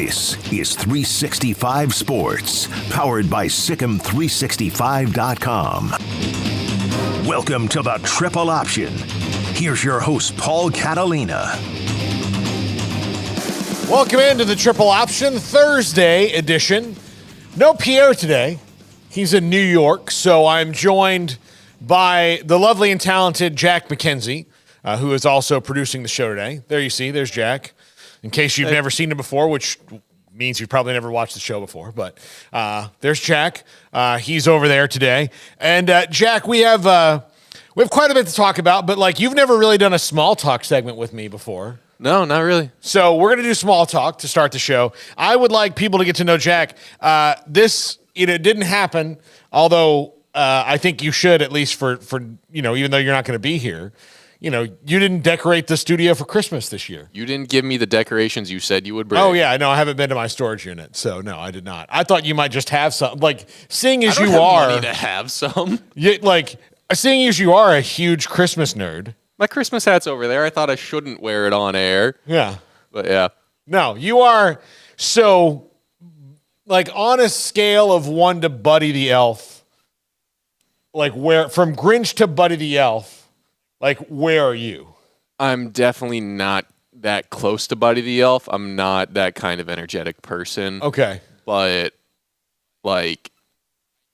This is 365 Sports, powered by Sikkim365.com. Welcome to the Triple Option. Here's your host, Paul Catalina. Welcome into the Triple Option Thursday edition. No Pierre today. He's in New York, so I'm joined by the lovely and talented Jack Mackenzie, who is also producing the show today. There you see, there's Jack. In case you've never seen him before, which means you've probably never watched the show before, but there's Jack. He's over there today. And Jack, we have quite a bit to talk about, but like you've never really done a small talk segment with me before. No, not really. So we're going to do small talk to start the show. I would like people to get to know Jack. This didn't happen, although I think you should, at least for even though you're not going to be here. You didn't decorate the studio for Christmas this year. You didn't give me the decorations you said you would bring. Oh, yeah. No, I haven't been to my storage unit. So, no, I did not. I thought you might just have some. Like, seeing as you are. Money to have some. Seeing as you are a huge Christmas nerd. My Christmas hat's over there. I thought I shouldn't wear it on air. Yeah. But, yeah. No, you are. So, like, on a scale of 1 to Buddy the Elf, like, where from Grinch to Buddy the Elf, like, where are you? I'm definitely not that close to Buddy the Elf. I'm not that kind of energetic person. Okay. But, like,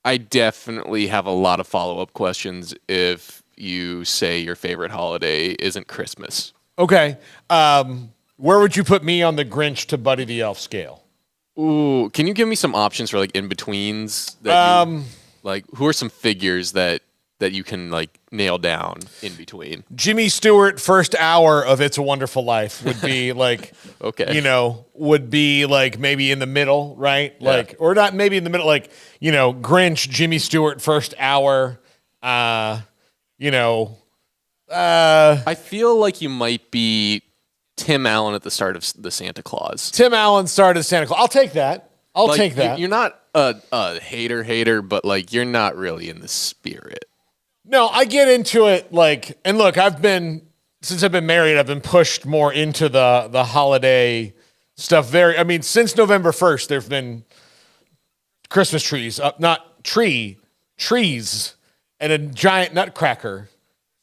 I definitely have a lot of follow-up questions if you say your favorite holiday isn't Christmas. Okay. Where would you put me on the Grinch to Buddy the Elf scale? Ooh, can you give me some options for, like, in-betweens? That who are some figures that you can, like, nail down in between? Jimmy Stewart, first hour of It's a Wonderful Life would be like, okay, would be like maybe in the middle, right? Yeah. Like, or not maybe in the middle, like, Grinch, Jimmy Stewart, first hour, I feel like you might be Tim Allen at the start of the Santa Claus. Tim Allen started Santa Claus. I'll take that. I'll take that. You're not a hater, but, like, you're not really in the spirit. No, I get into it, like, and look, since I've been married, I've been pushed more into the holiday stuff. Since November 1st, there've been Christmas trees up, not trees, and a giant nutcracker.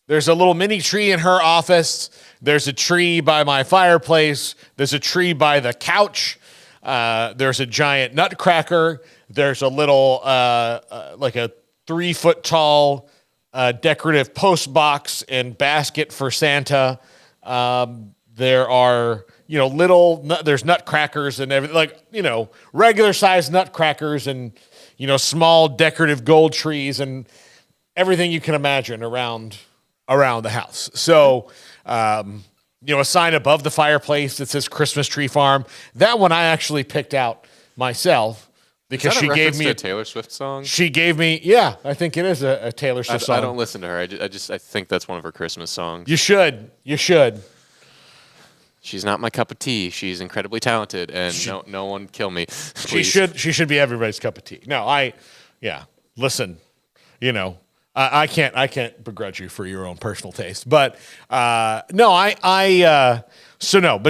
There's a little mini tree in her office. There's a tree by my fireplace. There's a tree by the couch. There's a giant nutcracker. There's a little, like a 3-foot tall decorative post box and basket for Santa. There are, there's nutcrackers and everything, like, regular sized nutcrackers and, small decorative gold trees and everything you can imagine around the house. So, a sign above the fireplace that says Christmas Tree Farm. That one I actually picked out myself. Because she gave me a Taylor Swift song. She gave me, yeah, I think it is a Taylor Swift song. I don't listen to her. I think that's one of her Christmas songs. You should. She's not my cup of tea. She's incredibly talented, and no one kill me. She should be everybody's cup of tea. No, listen, I can't begrudge you for your own personal taste, but but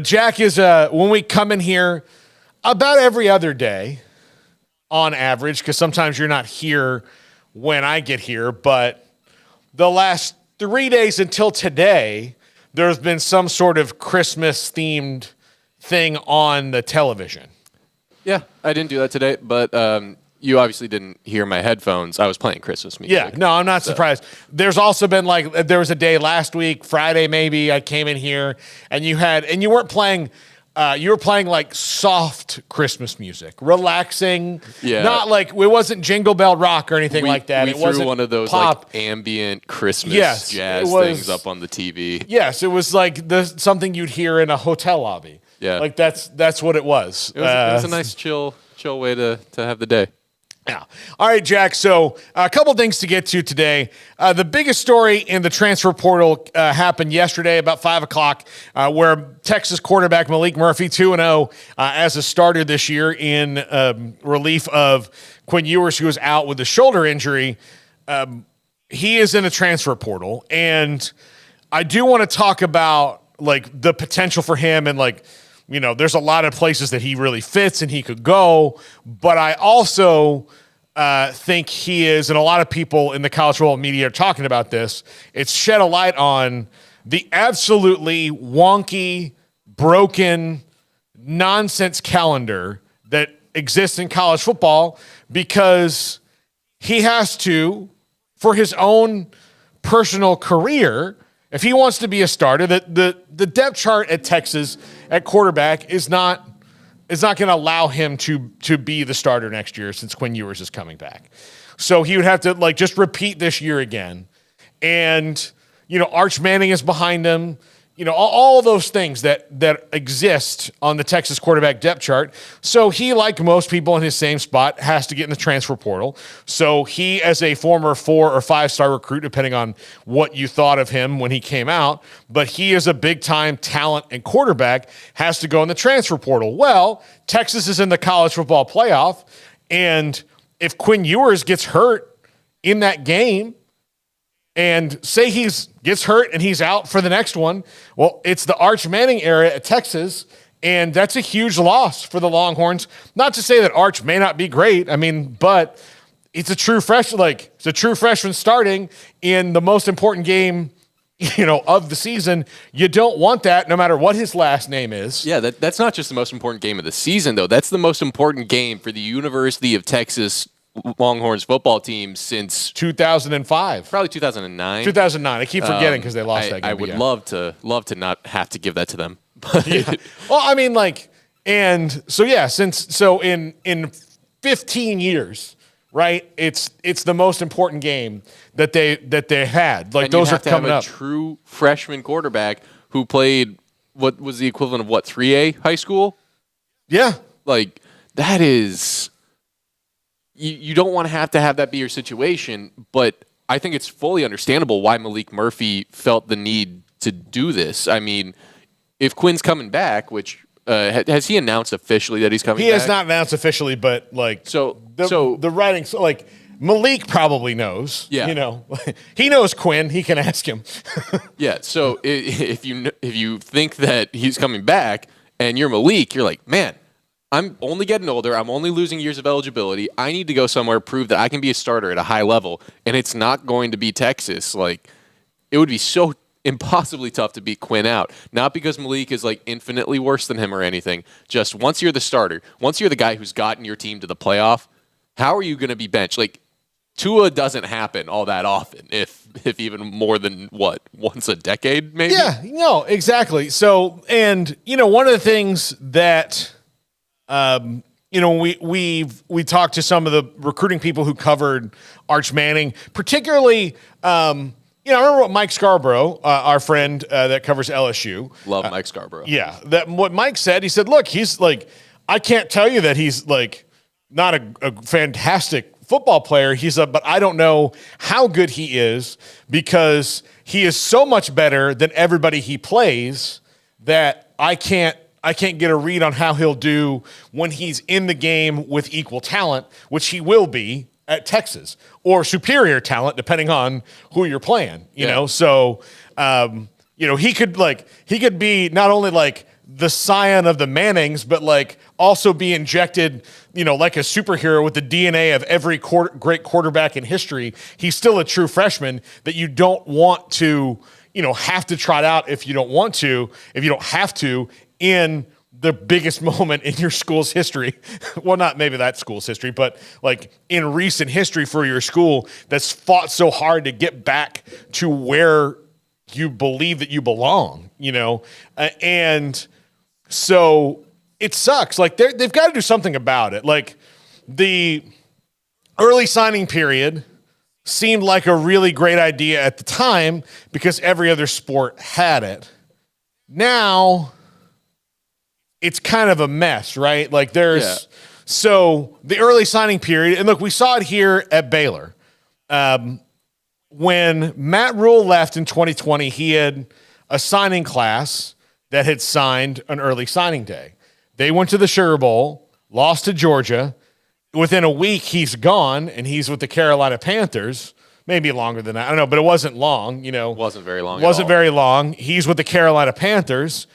Jack is when we come in here about every other day. On average, because sometimes you're not here when I get here, but the last 3 days until today, there's been some sort of Christmas-themed thing on the television. Yeah, I didn't do that today, but you obviously didn't hear my headphones. I was playing Christmas music. Yeah, no, I'm not surprised. There's also been, like, there was a day last week, Friday maybe, I came in here, and you weren't playing... you were playing like soft Christmas music, relaxing. Yeah. Not like, it wasn't Jingle Bell Rock or anything like that. We threw one of those pop. Like ambient Christmas jazz things up on the TV. Yes, it was like something you'd hear in a hotel lobby. Yeah. Like that's what it was. It was a nice chill way to have the day. Yeah. All right, Jack. So a couple things to get to today. The biggest story in the transfer portal happened yesterday about 5 o'clock, where Texas quarterback Maalik Murphy, 2-0 as a starter this year in relief of Quinn Ewers, who was out with a shoulder injury. He is in a transfer portal, and I do want to talk about like the potential for him and like there's a lot of places that he really fits and he could go. But I also think he is, and a lot of people in the college football media are talking about this, it's shed a light on the absolutely wonky, broken, nonsense calendar that exists in college football because he has to, for his own personal career, if he wants to be a starter, the depth chart at Texas at quarterback is not going to allow him to be the starter next year since Quinn Ewers is coming back. So he would have to just repeat this year again. And, Arch Manning is behind him. All those things that exist on the Texas quarterback depth chart. So he, like most people in his same spot, has to get in the transfer portal. So he, as a former 4 or 5-star recruit, depending on what you thought of him when he came out, but he is a big-time talent and quarterback, has to go in the transfer portal. Well, Texas is in the college football playoff, and if Quinn Ewers gets hurt in that game, and say he gets hurt and he's out for the next one, well, it's the Arch Manning era at Texas, and that's a huge loss for the Longhorns. Not to say that Arch may not be great, but it's a true freshman starting in the most important game, of the season. You don't want that, no matter what his last name is. Yeah, that's not just the most important game of the season, though. That's the most important game for the University of Texas Longhorns football team since 2005, probably 2009. 2009. I keep forgetting because they lost that game. I would love to not have to give that to them. Yeah. Well, in 15 years, right? It's the most important game that they had. Like, and those are have coming up. A true freshman quarterback who played what was the equivalent of 3A high school? Yeah, like that is. You don't want to have that be your situation, but I think it's fully understandable why Maalik Murphy felt the need to do this. If Quinn's coming back, which has he announced officially that he's coming back? He has not announced officially, but the writing, Maalik probably knows. Yeah. He knows Quinn. He can ask him. Yeah. So if you think that he's coming back and you're Maalik, you're like, man, I'm only getting older. I'm only losing years of eligibility. I need to go somewhere, prove that I can be a starter at a high level, and it's not going to be Texas. It would be so impossibly tough to beat Quinn out. Not because Maalik is infinitely worse than him or anything. Just once you're the starter, once you're the guy who's gotten your team to the playoff, how are you going to be benched? Tua doesn't happen all that often, if even more than once a decade, maybe? Yeah, no, exactly. So, and one of the things that we talked to some of the recruiting people who covered Arch Manning, particularly, I remember what Mike Scarborough, our friend that covers LSU. Love Mike Scarborough. Yeah. What Mike said, he said, look, he's I can't tell you that he's not a fantastic football player. But I don't know how good he is because he is so much better than everybody he plays that I can't get a read on how he'll do when he's in the game with equal talent, which he will be at Texas, or superior talent, depending on who you're playing, you know? So, he could be not only the scion of the Mannings, but also be injected, like a superhero with the DNA of every great quarterback in history. He's still a true freshman that you don't want to, have to trot out if you don't have to, in the biggest moment in your school's history. Well, not maybe that school's history, but in recent history for your school that's fought so hard to get back to where you believe that you belong, and so it sucks. They've got to do something about it. The early signing period seemed like a really great idea at the time because every other sport had it. Now it's kind of a mess, right? So the early signing period, and look, we saw it here at Baylor. When Matt Rule left in 2020, he had a signing class that had signed an early signing day. They went to the Sugar Bowl, lost to Georgia. Within a week, he's gone, and he's with the Carolina Panthers. Maybe longer than that. I don't know, but it wasn't long. Wasn't very long. Wasn't very long. He's with the Carolina Panthers,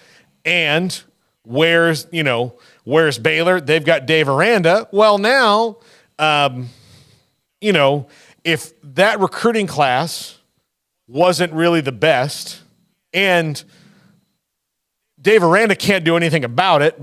and where's Baylor? They've got Dave Aranda. Well, now, if that recruiting class wasn't really the best, and Dave Aranda can't do anything about it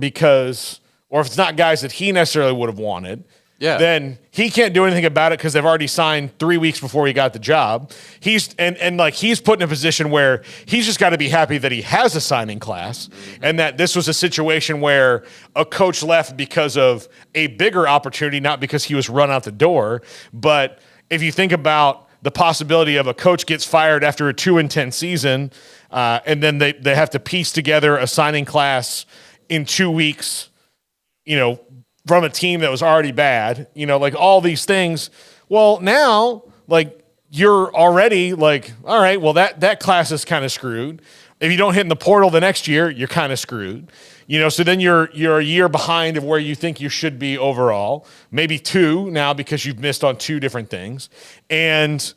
or if it's not guys that he necessarily would have wanted, then he can't do anything about it because they've already signed 3 weeks before he got the job. He's put in a position where he's just got to be happy that he has a signing class and that this was a situation where a coach left because of a bigger opportunity, not because he was run out the door. But if you think about the possibility of a coach gets fired after a 2-10 season, and then they have to piece together a signing class in 2 weeks, from a team that was already bad, like all these things. Well, now, like, you're already like, all right, well, that class is kind of screwed. If you don't hit in the portal the next year, you're kind of screwed. So then you're a year behind of where you think you should be overall, maybe 2 now because you've missed on 2 different things. And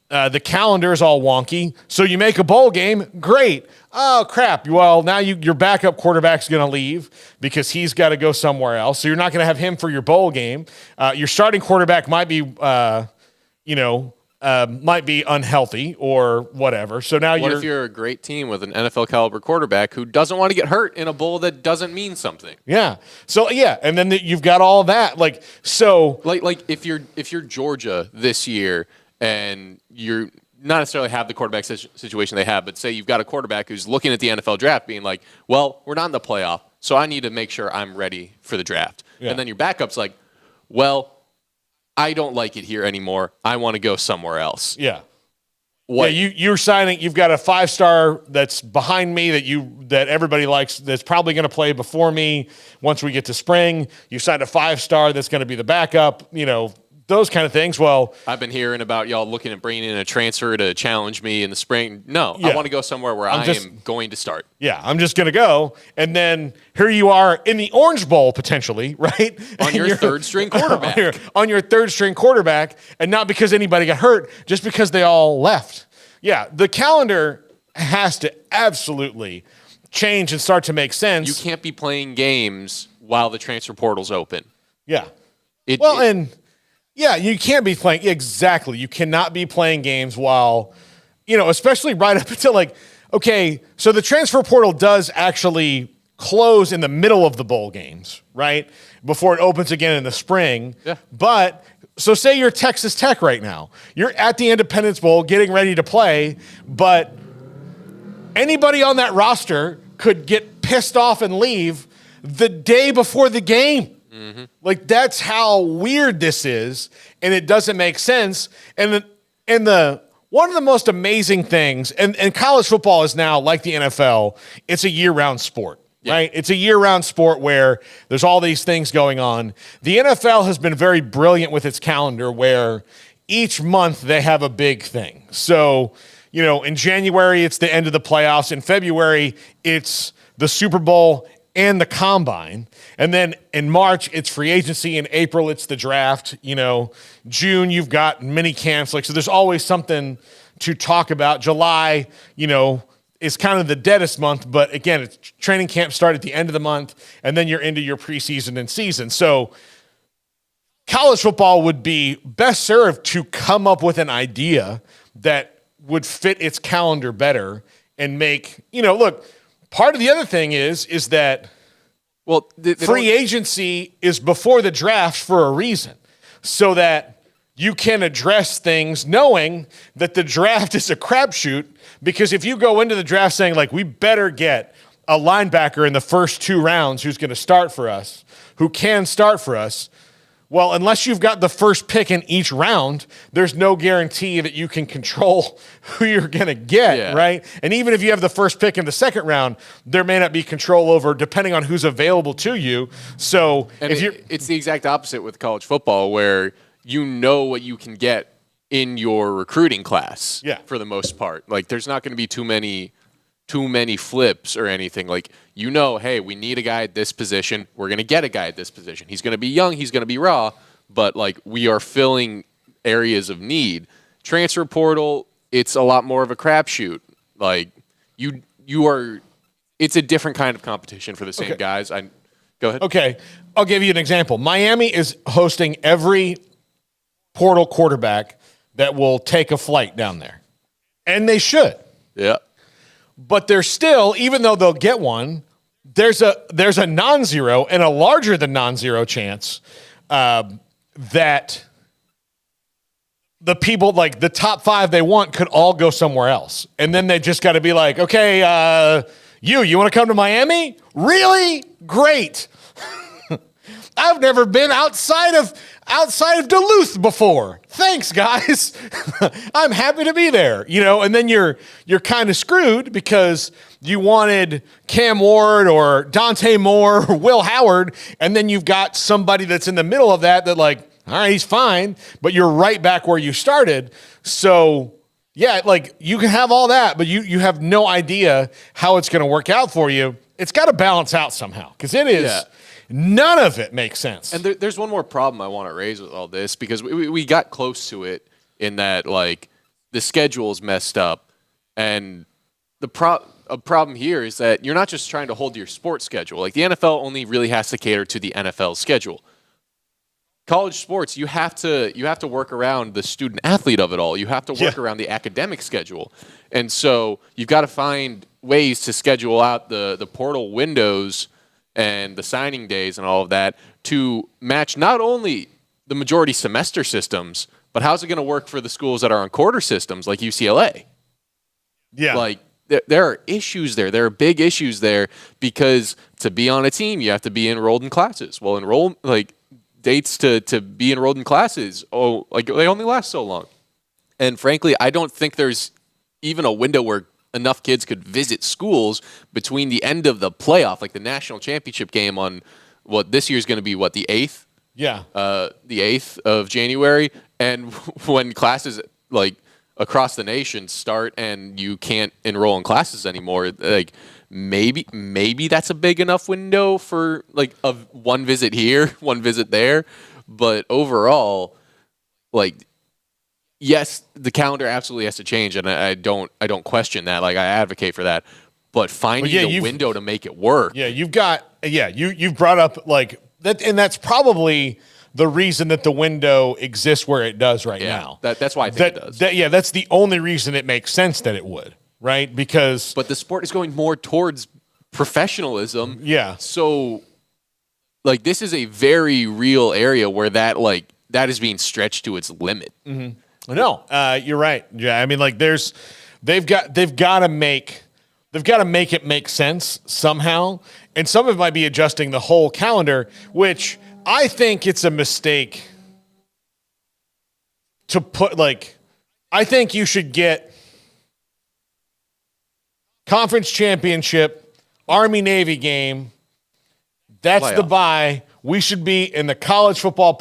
the calendar is all wonky. So you make a bowl game, great. Oh, crap. Well, now your backup quarterback's going to leave because he's got to go somewhere else. So you're not going to have him for your bowl game. Your starting quarterback might be, might be unhealthy or whatever. So now what if you're a great team with an NFL caliber quarterback who doesn't want to get hurt in a bowl that doesn't mean something? Yeah. So and then you've got all that. Like if you're Georgia this year and you're not necessarily have the quarterback situation they have, but say you've got a quarterback who's looking at the NFL draft being like, well, we're not in the playoff, so I need to make sure I'm ready for the draft. Yeah. And then your backup's like, well, I don't like it here anymore. I want to go somewhere else. Yeah. What? Yeah, you're signing, you've got a 5-star that's behind me that everybody likes, that's probably going to play before me once we get to spring. You signed a 5-star that's going to be the backup, those kind of things. Well, I've been hearing about y'all looking at bringing in a transfer to challenge me in the spring. No, I want to go somewhere where I am going to start. Yeah, I'm just going to go. And then here you are in the Orange Bowl potentially, right? On your third-string quarterback. on your third-string quarterback, and not because anybody got hurt, just because they all left. Yeah, the calendar has to absolutely change and start to make sense. You can't be playing games while the transfer portal's open. Yeah. Yeah, you can't be playing. Exactly. You cannot be playing games while, especially right up until so the transfer portal does actually close in the middle of the bowl games, right? Before it opens again in the spring. Yeah. But so say you're Texas Tech right now. You're at the Independence Bowl getting ready to play, but anybody on that roster could get pissed off and leave the day before the game. Mm-hmm. Like, that's how weird this is, and it doesn't make sense. And one of the most amazing things, and college football is now like the NFL, it's a year-round sport, right? It's a year-round sport where there's all these things going on. The NFL has been very brilliant with its calendar where each month they have a big thing. So, in January, it's the end of the playoffs. In February, it's the Super Bowl and the combine. And then in March, it's free agency. In April, it's the draft. June, you've got mini camps. So there's always something to talk about. July, is kind of the deadest month. But again, it's training camp start at the end of the month, and then you're into your preseason and season. So college football would be best served to come up with an idea that would fit its calendar better and make, look, part of the other thing is that free agency is before the draft for a reason, so that you can address things knowing that the draft is a crapshoot. Because if you go into the draft saying, we better get a linebacker in the first 2 rounds who's going to start for us, who can start for us, well, unless you've got the first pick in each round, there's no guarantee that you can control who you're going to get, right? And even if you have the first pick in the second round, there may not be control over, depending on who's available to you. So it's the exact opposite with college football, where you know what you can get in your recruiting class for the most part. There's not going to be too many flips or anything. Hey, we need a guy at this position. We're going to get a guy at this position. He's going to be young. He's going to be raw. But, we are filling areas of need. Transfer portal, it's a lot more of a crapshoot. it's a different kind of competition for the same guys. Go ahead. Okay, I'll give you an example. Miami is hosting every portal quarterback that will take a flight down there, and they should. Yeah. But they're still, even though they'll get one, there's a non-zero and a larger than non-zero chance that the people, like the top 5 they want, could all go somewhere else. And then they just got to be like, okay, you want to come to Miami? Really? Great. I've never been outside of Duluth before. Thanks, guys. I'm happy to be there. And then you're kind of screwed because you wanted Cam Ward or Dante Moore or Will Howard, and then you've got somebody that's in the middle of that like, all right, he's fine, but you're right back where you started. So, yeah, like you can have all that, but you have no idea how it's going to work out for you. It's got to balance out somehow because it is. Yeah. None of it makes sense. And there's one more problem I want to raise with all this because we got close to it in that, like, the schedule's messed up. And a problem here is that you're not just trying to hold your sports schedule. Like, the NFL only really has to cater to the NFL schedule. College sports, you have to work around the student athlete of it all. You have to work around the academic schedule. And so you've got to find ways to schedule out the portal windows and the signing days and all of that to match not only the majority semester systems, but how's it going to work for the schools that are on quarter systems like UCLA? Yeah. Like, there are issues there. There are big issues there because to be on a team, you have to be enrolled in classes. Well, dates to be enrolled in classes, they only last so long. And frankly, I don't think there's even a window where enough kids could visit schools between the end of the playoff, like the national championship game on what this year's going to be, the 8th? Yeah. The 8th of January. And when classes like across the nation start and you can't enroll in classes anymore, like maybe that's a big enough window for like one visit here, one visit there. But overall, like, yes, the calendar absolutely has to change, and I don't question that. Like, I advocate for that, but finding the window to make it work. Yeah, you've brought up like that, and that's probably the reason that the window exists where it does right now. That's why I think it does. That's the only reason it makes sense that it would, right? But the sport is going more towards professional-ism. Yeah. So, like, this is a very real area where that is being stretched to its limit. Mm-hmm. No, you're right. Yeah, I mean, like, they've got to make it make sense somehow, and some of it might be adjusting the whole calendar, which I think it's a mistake to put. Like, I think you should get conference championship, Army-Navy game. That's the bye. We should be in the college football.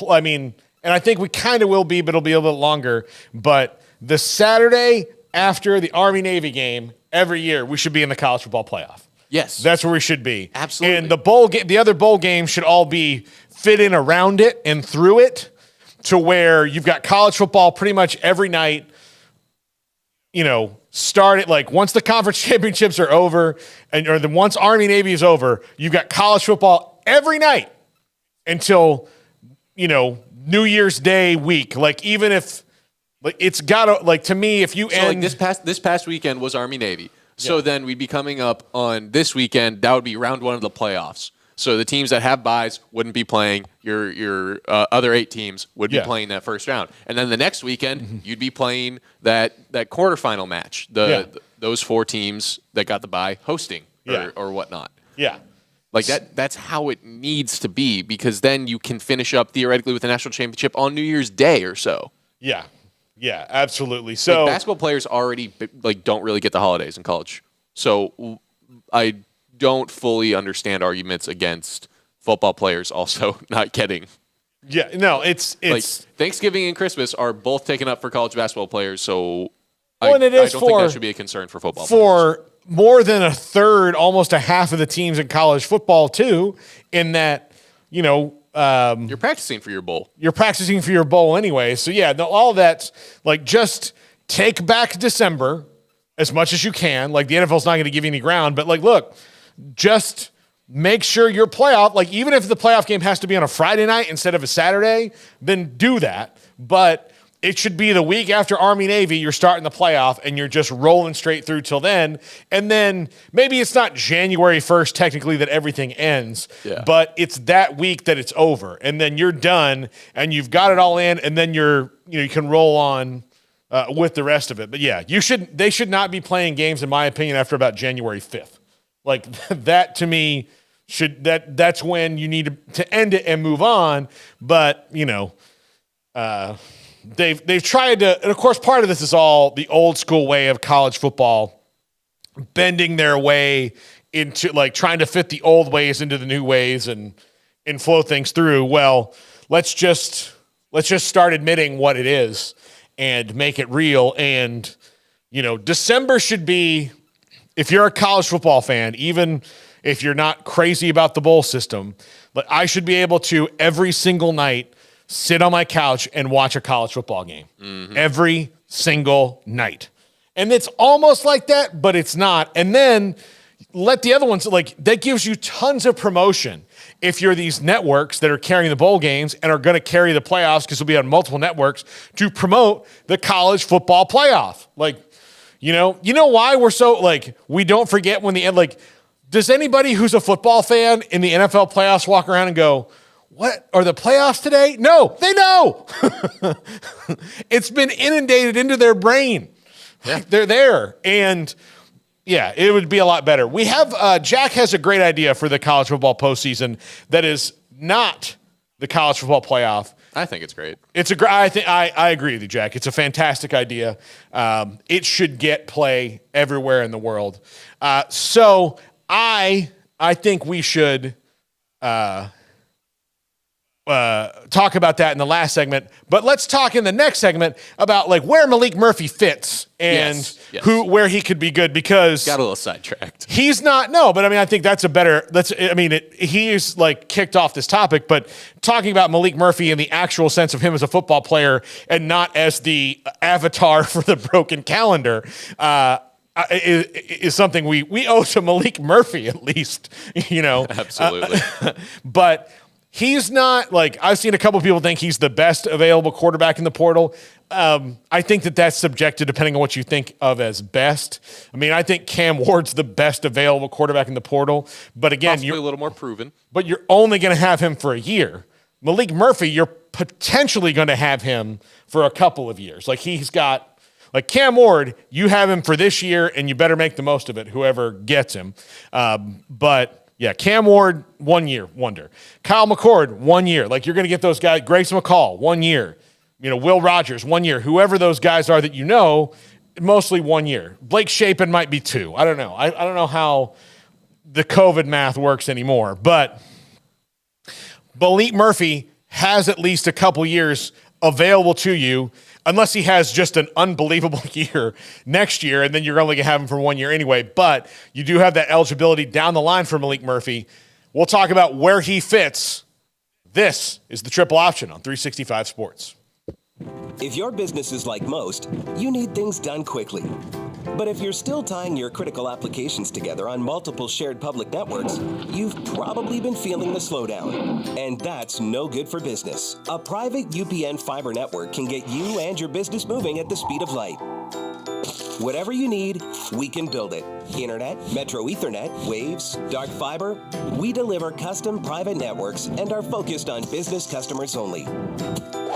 And I think we kind of will be, but it'll be a little bit longer. But the Saturday after the Army-Navy game every year, we should be in the college football playoff. Yes. That's where we should be. Absolutely. And the other bowl games should all be fit in around it and through it to where you've got college football pretty much every night, start it like once the conference championships are over once Army-Navy is over, you've got college football every night until, New Year's Day week. Like, even if, like, it's gotta, like, to me, if you end this past weekend was Army-Navy. So then we'd be coming up on this weekend. That would be round 1 of the playoffs. So the teams that have byes wouldn't be playing. Your other 8 teams would be playing that first round. And then the next weekend, you'd be playing that quarterfinal match. Those 4 teams that got the bye hosting or whatnot. Yeah. Like, that's how it needs to be, because then you can finish up theoretically with a national championship on New Year's Day or so. Yeah. Yeah, absolutely. So basketball players already don't really get the holidays in college. So I don't fully understand arguments against football players also not getting. Yeah, no, it's like Thanksgiving and Christmas are both taken up for college basketball players, so I don't think that should be a concern for football players. More than a third, almost a half of the teams in college football too, in that, you're practicing for your bowl. You're practicing for your bowl anyway. So yeah, all of that's like, just take back December as much as you can. Like, the NFL's not going to give you any ground, but like, look, just make sure your playoff, like even if the playoff game has to be on a Friday night instead of a Saturday, then do that. But it should be the week after Army-Navy, you're starting the playoff, and you're just rolling straight through till then. And then maybe it's not January 1st technically that everything ends, but it's that week that it's over. And then you're done, and you've got it all in, and then you can roll on with the rest of it. But yeah, they should not be playing games, in my opinion, after about January 5th. Like that to me that's when you need to end it and move on. But they've tried to, and of course part of this is all the old school way of college football bending their way into like trying to fit the old ways into the new ways and flow things through. Well, let's just start admitting what it is and make it real. And December should be, if you're a college football fan, even if you're not crazy about the bowl system, but I should be able to every single night sit on my couch and watch a college football game every single night. And it's almost like that, but it's not. And then let the other ones, like that gives you tons of promotion. If you're these networks that are carrying the bowl games and are going to carry the playoffs because it'll be on multiple networks to promote the college football playoff. Like, you know why we're so like, we don't forget when the end, like, does anybody who's a football fan in the NFL playoffs walk around and go, what are the playoffs today? No, they know. It's been inundated into their brain. Yeah. They're there. And yeah, it would be a lot better. We have, Jack has a great idea for the college football postseason that is not the college football playoff. I think it's great. I agree with you, Jack. It's a fantastic idea. It should get play everywhere in the world. So I think we should, talk about that in the last segment, but let's talk in the next segment about like where Maalik Murphy fits and where he could be good, because got a little sidetracked. He's not, but I mean, I think he's like kicked off this topic, but talking about Maalik Murphy in the actual sense of him as a football player and not as the avatar for the broken calendar, is something we owe to Maalik Murphy, at least, Absolutely. But he's not, like, I've seen a couple of people think he's the best available quarterback in the portal. I think that's subjective depending on what you think of as best. I mean, I think Cam Ward's the best available quarterback in the portal. But again, you're a little more proven. But you're only going to have him for a year. Maalik Murphy, you're potentially going to have him for a couple of years. Like, he's got, like Cam Ward, you have him for this year, and you better make the most of it, whoever gets him. But yeah, Cam Ward, 1 year wonder. Kyle McCord, 1 year. Like, you're going to get those guys. Grayson McCall, 1 year. Will Rogers, 1 year. Whoever those guys are that mostly 1 year. Blake Shapen might be 2. I don't know. I don't know how the COVID math works anymore. But Maalik Murphy has at least a couple years available to you, unless he has just an unbelievable year next year, and then you're only going to have him for 1 year anyway. But you do have that eligibility down the line for Maalik Murphy. We'll talk about where he fits. This is the Triple Option on 365 Sports. If your business is like most, you need things done quickly. But if you're still tying your critical applications together on multiple shared public networks, you've probably been feeling the slowdown. And that's no good for business. A private UPN fiber network can get you and your business moving at the speed of light. Whatever you need, we can build it. Internet, Metro Ethernet, Waves, dark fiber. We deliver custom private networks and are focused on business customers only.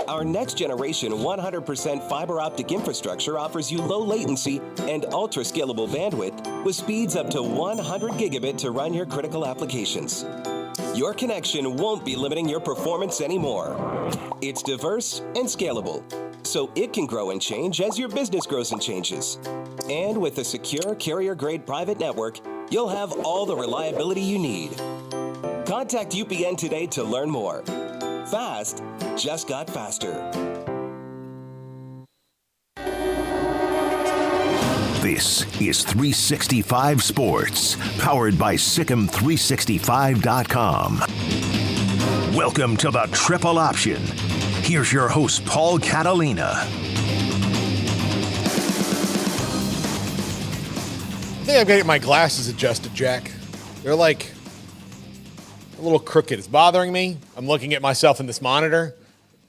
Our next generation 100% fiber optic infrastructure offers you low latency and ultra scalable bandwidth with speeds up to 100 gigabit to run your critical applications. Your connection won't be limiting your performance anymore. It's diverse and scalable, so it can grow and change as your business grows and changes. And with a secure carrier-grade private network, you'll have all the reliability you need. Contact UPN today to learn more. Fast just got faster. This is 365 Sports, powered by Sikkim365.com. Welcome to the Triple Option. Here's your host, Paul Catalina. I think I've got to get my glasses adjusted, Jack. They're like a little crooked. It's bothering me. I'm looking at myself in this monitor,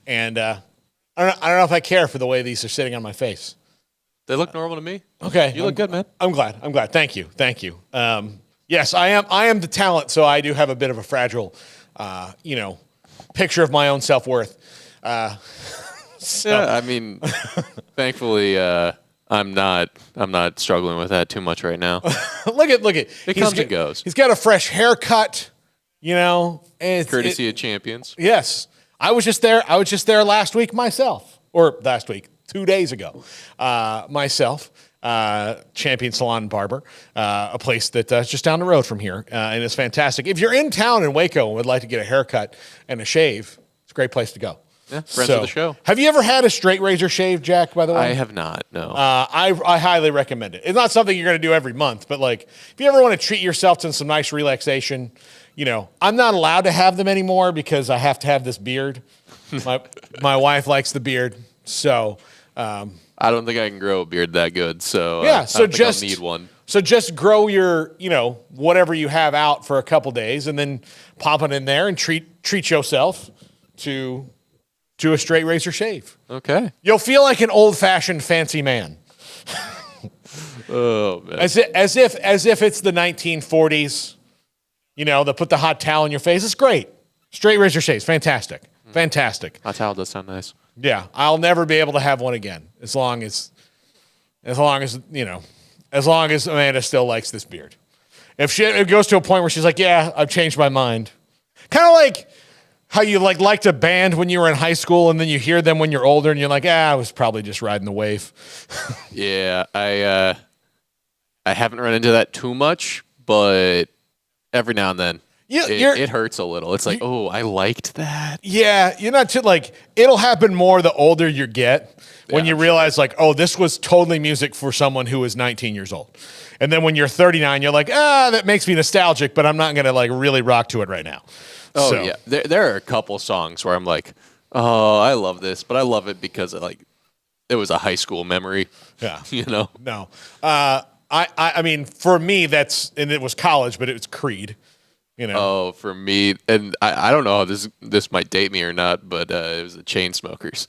and I don't know if I care for the way these are sitting on my face. They look normal to me. Okay. You look good, man. I'm glad. Thank you. Yes, I am the talent, so I do have a bit of a fragile, picture of my own self-worth. Yeah, I mean, thankfully, I'm not struggling with that too much right now. Look at. It comes and goes. He's got a fresh haircut, and Courtesy of champions. Yes. I was just there last week myself, or last week, 2 days ago, myself. Champion Salon and Barber, a place that's just down the road from here, and it's fantastic. If you're in town in Waco and would like to get a haircut and a shave, it's a great place to go. Yeah, friends of the show. Have you ever had a straight razor shave, Jack, by the way? I have not, no. I highly recommend it. It's not something you're going to do every month, but like if you ever want to treat yourself to some nice relaxation, I'm not allowed to have them anymore because I have to have this beard. My wife likes the beard, so I don't think I can grow a beard that good, so yeah. I don't think I'll need one. So just grow your, whatever you have out for a couple days, and then pop it in there and treat yourself to a straight razor shave. Okay. You'll feel like an old-fashioned fancy man. Oh man. As if it's the 1940s. They'll put the hot towel in your face. It's great. Straight razor shaves, fantastic. Fantastic. Hot towel does sound nice. Yeah, I'll never be able to have one again as long as Amanda still likes this beard. If it goes to a point where she's like, yeah, I've changed my mind. Kind of like how you liked a band when you were in high school and then you hear them when you're older and you're like, I was probably just riding the wave. Yeah, I haven't run into that too much, but every now and then it hurts a little. It's like, oh, I liked that. Yeah, you're not too it'll happen more the older you get when you realize this was totally music for someone who was 19 years old. And then when you're 39, you're like, that makes me nostalgic, but I'm not going to really rock to it right now. Oh, yeah. There are a couple songs where I'm like, oh, I love this, but I love it because it was a high school memory. Yeah. No. I mean, for me, and it was college, but it was Creed. Oh, for me, and I don't know if this might date me or not, but it was the Chainsmokers.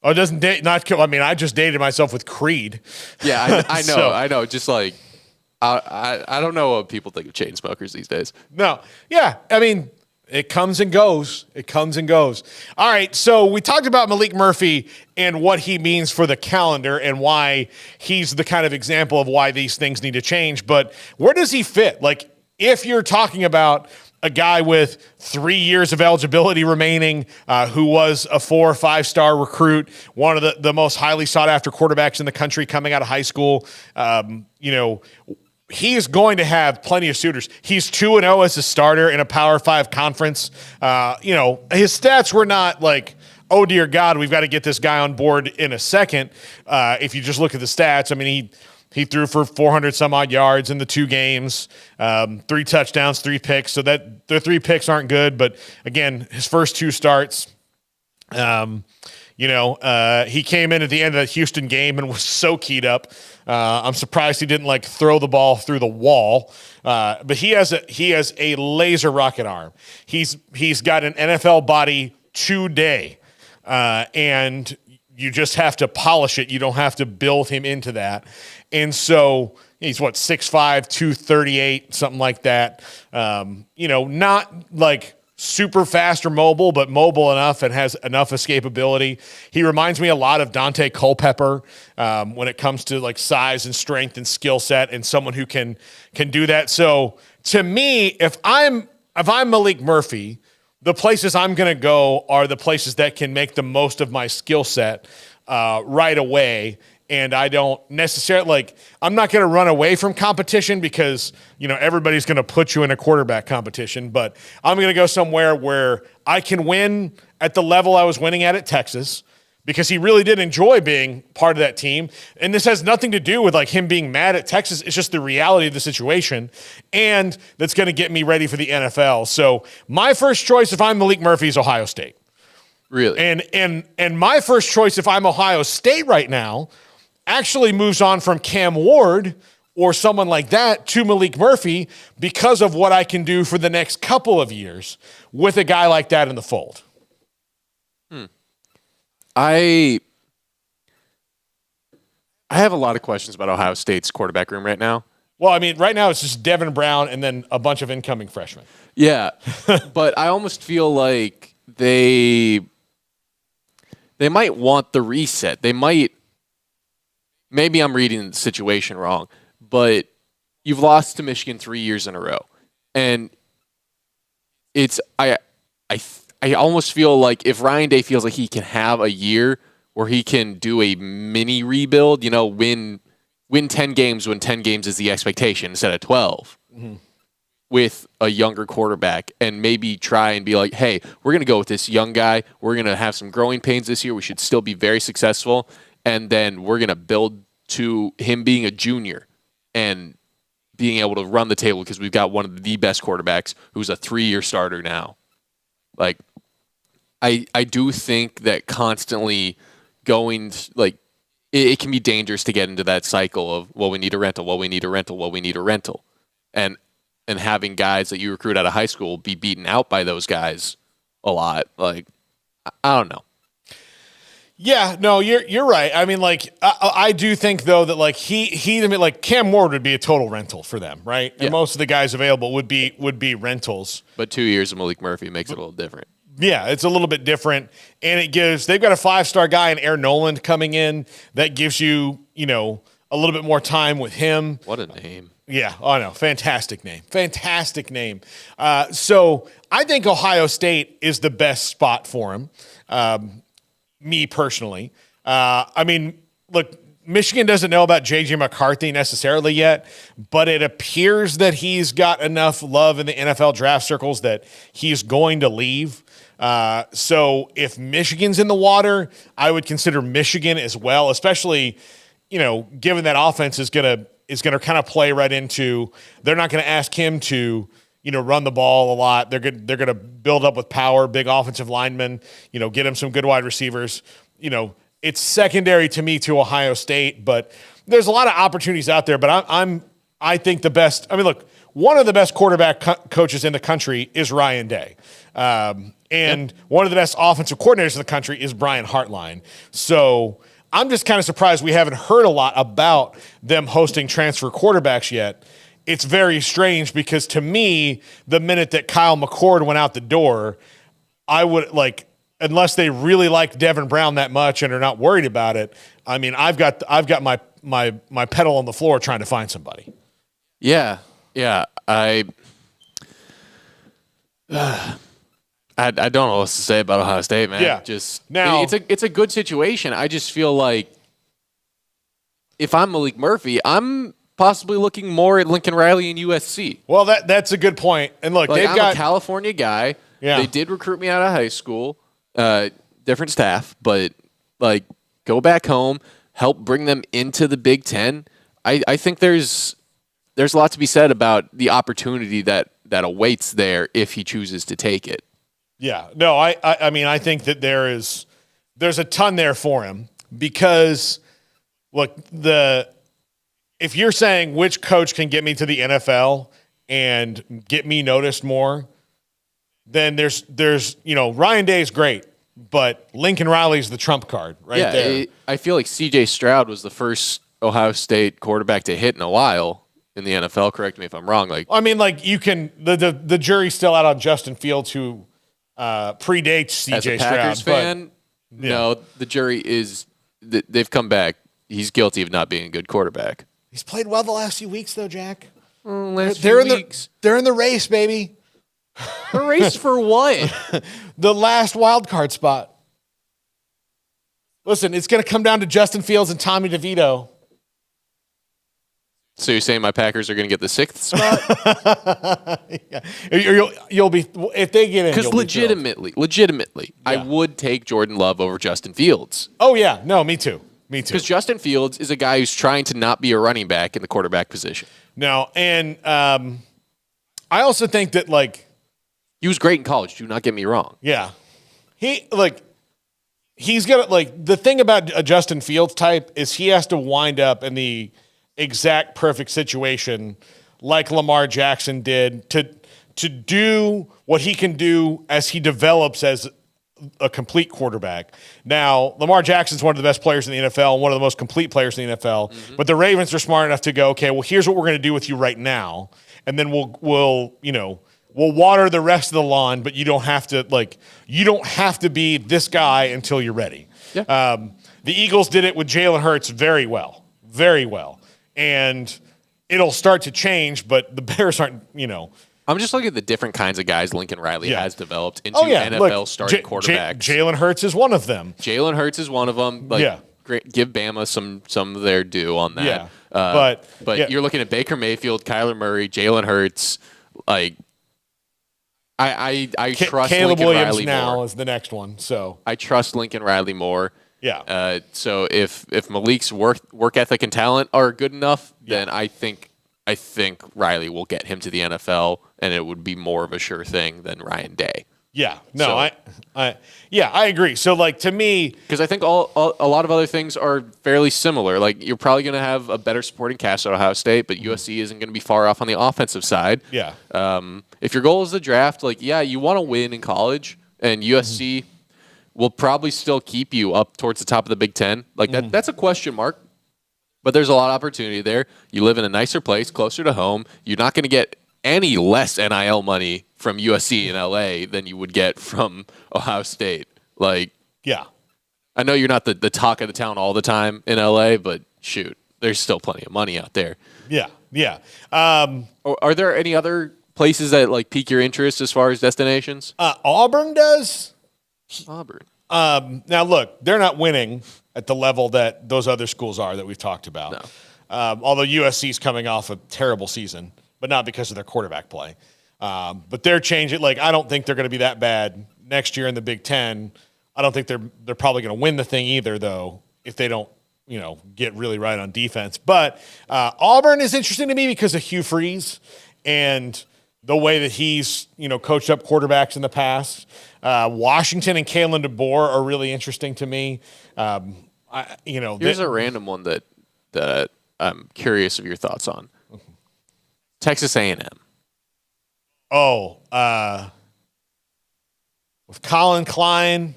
Oh, it doesn't date? Not. I mean, I just dated myself with Creed. Yeah, I know. I know. Just I don't know what people think of Chainsmokers these days. No. Yeah. I mean, it comes and goes. All right. So we talked about Maalik Murphy and what he means for the calendar and why he's the kind of example of why these things need to change. But where does he fit? If you're talking about a guy with 3 years of eligibility remaining, who was a 4 or 5 star recruit, one of the most highly sought after quarterbacks in the country coming out of high school, he is going to have plenty of suitors. He's 2-0 as a starter in a Power 5 conference. His stats were not oh dear God, we've got to get this guy on board in a second. If you just look at the stats, I mean, he threw for 400 some odd yards in the 2 games, 3 touchdowns, 3 picks. So that the 3 picks aren't good, but again, his first 2 starts, he came in at the end of the Houston game and was so keyed up. I'm surprised he didn't throw the ball through the wall. But he has a laser rocket arm. He's got an NFL body today, and you just have to polish it. You don't have to build him into that. And so he's 6'5", 238, something like that. Not super fast or mobile, but mobile enough and has enough escapability. He reminds me a lot of Dante Culpepper when it comes to size and strength and skill set, and someone who can do that. So to me, if I'm Maalik Murphy, the places I'm going to go are the places that can make the most of my skill set right away. And I don't necessarily I'm not going to run away from competition because, everybody's going to put you in a quarterback competition, but I'm going to go somewhere where I can win at the level I was winning at Texas, because he really did enjoy being part of that team. And this has nothing to do with him being mad at Texas. It's just the reality of the situation. And that's going to get me ready for the NFL. So my first choice, if I'm Maalik Murphy, is Ohio State. Really? And my first choice, if I'm Ohio State right now, actually moves on from Cam Ward or someone like that to Maalik Murphy because of what I can do for the next couple of years with a guy like that in the fold. I have a lot of questions about Ohio State's quarterback room right now. Well, I mean, right now it's just Devin Brown and then a bunch of incoming freshmen. Yeah, but I almost feel like they might want the reset. They might. Maybe I'm reading the situation wrong, but you've lost to Michigan 3 years in a row, and it's I almost feel like if Ryan Day feels like he can have a year where he can do a mini rebuild, win 10 games when 10 games is the expectation instead of 12 with a younger quarterback, and maybe try and be like, hey, we're going to go with this young guy. We're going to have some growing pains this year. We should still be very successful. And then we're going to build to him being a junior and being able to run the table because we've got one of the best quarterbacks who's a 3-year starter now. Like, I do think that constantly going, like, it can be dangerous to get into that cycle of, well, we need a rental, well, we need a rental, well, we need a rental. And having guys that you recruit out of high school be beaten out by those guys a lot. Like, I don't know. Yeah, no, you're right. I mean, like, I do think though that like he like Cam Ward would be a total rental for them, right? And most of the guys available would be rentals. But 2 years of Maalik Murphy makes it a little different. Yeah, it's a little bit different, and they've got a 5-star guy in Aaron Noland coming in that gives you a little bit more time with him. What a name! Yeah, I know, fantastic name. So I think Ohio State is the best spot for him. Me personally. I mean, look, Michigan doesn't know about J.J. McCarthy necessarily yet, but it appears that he's got enough love in the NFL draft circles that he's going to leave. So if Michigan's in the water, I would consider Michigan as well, especially, given that offense is going to kind of play right into, they're not going to ask him to, run the ball a lot. They're going to build up with power, big offensive linemen, get him some good wide receivers. It's secondary to me to Ohio State, but there's a lot of opportunities out there. But I think the best. I mean, look, one of the best quarterback coaches in the country is Ryan Day, and one of the best offensive coordinators in the country is Brian Hartline. So I'm just kind of surprised we haven't heard a lot about them hosting transfer quarterbacks yet. It's very strange because to me, the minute that Kyle McCord went out the door, I would unless they really like Devin Brown that much and are not worried about it. I mean, I've got my pedal on the floor trying to find somebody. Yeah. I don't know what to say about Ohio State, man. Yeah. Just now it's a good situation. I just feel like if I'm Maalik Murphy, I'm possibly looking more at Lincoln Riley and USC. Well, that's a good point. And look, I'm a California guy. Yeah. They did recruit me out of high school. Different staff, but go back home, help bring them into the Big Ten. I think there's a lot to be said about the opportunity that awaits there if he chooses to take it. Yeah. No, I mean, I think that there's a ton there for him because look, if you're saying which coach can get me to the NFL and get me noticed more, then there's Ryan Day is great, but Lincoln Riley's the trump card there. I feel like C.J. Stroud was the first Ohio State quarterback to hit in a while in the NFL. Correct me if I'm wrong. You can the jury's still out on Justin Fields, who predates C.J. Stroud. As a Packers fan, no, the jury is they've come back. He's guilty of not being a good quarterback. He's played well the last few weeks, though, Jack. They're in the race, baby. The race for what? The last wild card spot. Listen, it's going to come down to Justin Fields and Tommy DeVito. So you're saying my Packers are going to get the 6th spot? Yeah. You'll be if they get in. Because legitimately, I would take Jordan Love over Justin Fields. Oh yeah, no, me too. Because Justin Fields is a guy who's trying to not be a running back in the quarterback position. No, and I also think that he was great in college. Do not get me wrong. Yeah, he's got the thing about a Justin Fields type is he has to wind up in the exact perfect situation like Lamar Jackson did to do what he can do as he develops as a complete quarterback. Now, Lamar Jackson's one of the best players in the NFL and one of the most complete players in the NFL, but the Ravens are smart enough to go, okay, well, here's what we're going to do with you right now, and then we'll water the rest of the lawn, but you don't have to be this guy until you're ready. Yeah. The Eagles did it with Jalen Hurts very well, and it'll start to change, but the Bears aren't, I'm just looking at the different kinds of guys Lincoln Riley has developed into NFL starting quarterbacks. Jalen Hurts is one of them. Jalen Hurts is one of them. Great, give Bama some of their due on that. Yeah. But you're looking at Baker Mayfield, Kyler Murray, Jalen Hurts. Like, I trust Caleb Lincoln Williams Riley now more. Is the next one. So I trust Lincoln Riley more. Yeah. So if Malik's work ethic and talent are good enough, then I think Riley will get him to the NFL, and it would be more of a sure thing than Ryan Day. Yeah. No, I agree. So, like, to me, because I think a lot of other things are fairly similar. Like, you're probably going to have a better supporting cast at Ohio State, but USC isn't going to be far off on the offensive side. Yeah. If your goal is the draft, you want to win in college, and USC will probably still keep you up towards the top of the Big Ten. That's a question mark. But there's a lot of opportunity there. You live in a nicer place, closer to home. You're not going to get any less NIL money from USC in LA than you would get from Ohio State. I know you're not the talk of the town all the time in LA, but shoot, there's still plenty of money out there. Yeah. Are there any other places that pique your interest as far as destinations? Auburn does. Auburn. Now, look, they're not winning at the level that those other schools are that we've talked about. No. Although USC's coming off a terrible season, but not because of their quarterback play. But they're changing. I don't think they're going to be that bad next year in the Big Ten. I don't think they're probably going to win the thing either, though, if they don't, get really right on defense. But Auburn is interesting to me because of Hugh Freeze and the way that he's, coached up quarterbacks in the past. Washington and Kalen DeBoer are really interesting to me. Here's a random one that I'm curious of your thoughts on. Texas A&M. With Colin Klein,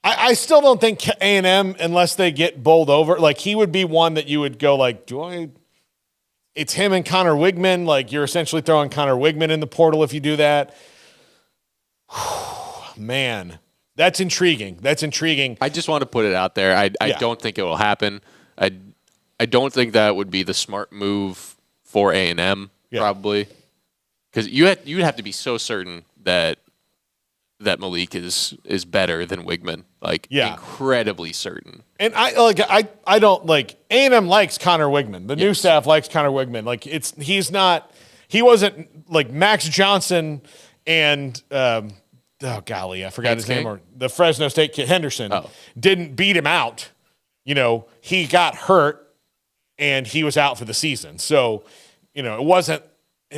I still don't think A&M, unless they get bowled over, he would be one that you would go it's him and Connor Wigman. You're essentially throwing Connor Wigman in the portal if you do that. Man, that's intriguing. I just want to put it out there. I don't think it will happen. I don't think that would be the smart move for A&M, probably. Because you'd have to be so certain that Maalik is better than Wigman. Incredibly certain. And I don't A&M likes Connor Wigman. The new staff likes Connor Wigman. He wasn't Max Johnson and I forgot his name, or the Fresno State kid Henderson didn't beat him out. He got hurt and he was out for the season. So, it